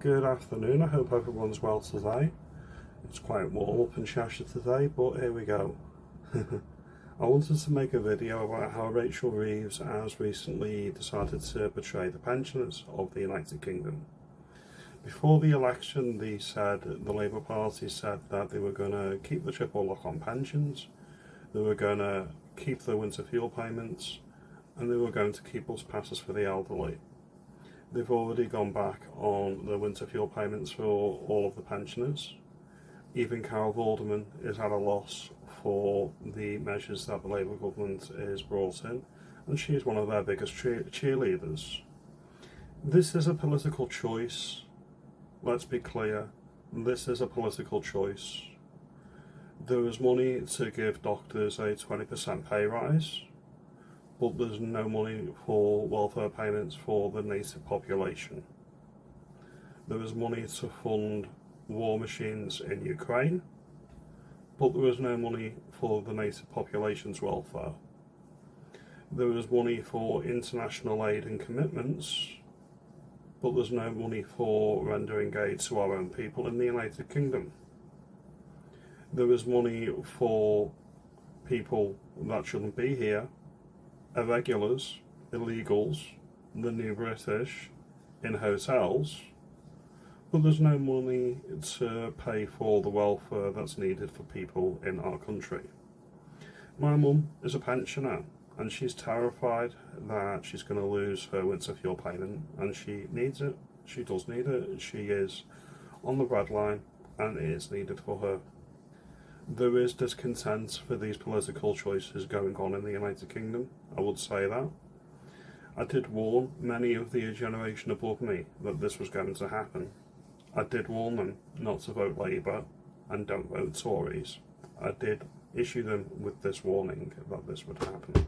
Good afternoon, I hope everyone's well today. It's quite warm up in Cheshire today, but here we go. I wanted to make a video about how Rachel Reeves has recently decided to betray the pensioners of the United Kingdom. Before the election, the Labour Party said that they were going to keep the triple lock on pensions, they were going to keep the winter fuel payments, and they were going to keep bus passes for the elderly. They've already gone back on the winter fuel payments for all of the pensioners. Even Carol Vorderman is at a loss for the measures that the Labour government is brought in, and she is one of their biggest cheerleaders. This is a political choice. Let's be clear, this is a political choice. There is money to give doctors a 20% pay rise, but there's no money for welfare payments for the native population. There is money to fund war machines in Ukraine, but there is no money for the native population's welfare. There is money for international aid and commitments, but there's no money for rendering aid to our own people in the United Kingdom. There is money for people that shouldn't be here, irregulars, illegals, the new British, in hotels, but there's no money to pay for the welfare that's needed for people in our country. My mum is a pensioner and she's terrified that she's going to lose her winter fuel payment, and she needs it. She does need it. She is on the breadline and it is needed for her. There is discontent for these political choices going on in the United Kingdom, I would say that. I did warn many of the generation above me that this was going to happen. I did warn them not to vote Labour and don't vote Tories. I did issue them with this warning that this would happen.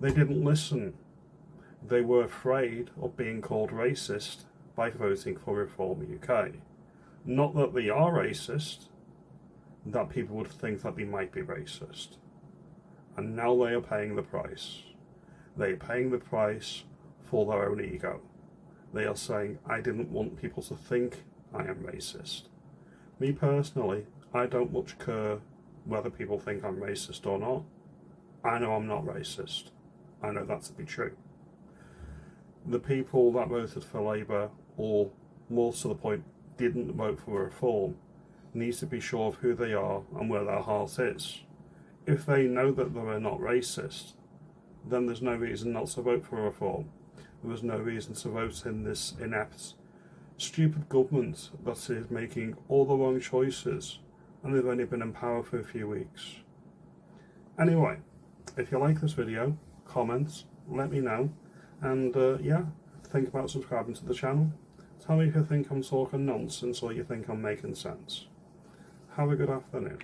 They didn't listen. They were afraid of being called racist by voting for Reform UK. Not that they are racist, that people would think that they might be racist. And now they are paying the price. They are paying the price for their own ego. They are saying, I didn't want people to think I am racist. Me personally, I don't much care whether people think I'm racist or not. I know I'm not racist. I know that to be true. The people that voted for Labour, or more to the point, didn't vote for Reform, needs to be sure of who they are and where their heart is. If they know that they are not racist, then there's no reason not to vote for Reform. There is no reason to vote in this inept, stupid government that is making all the wrong choices, and they've only been in power for a few weeks. Anyway, if you like this video, comment, let me know, and yeah, think about subscribing to the channel. Tell me if you think I'm talking nonsense or you think I'm making sense. Have a good afternoon.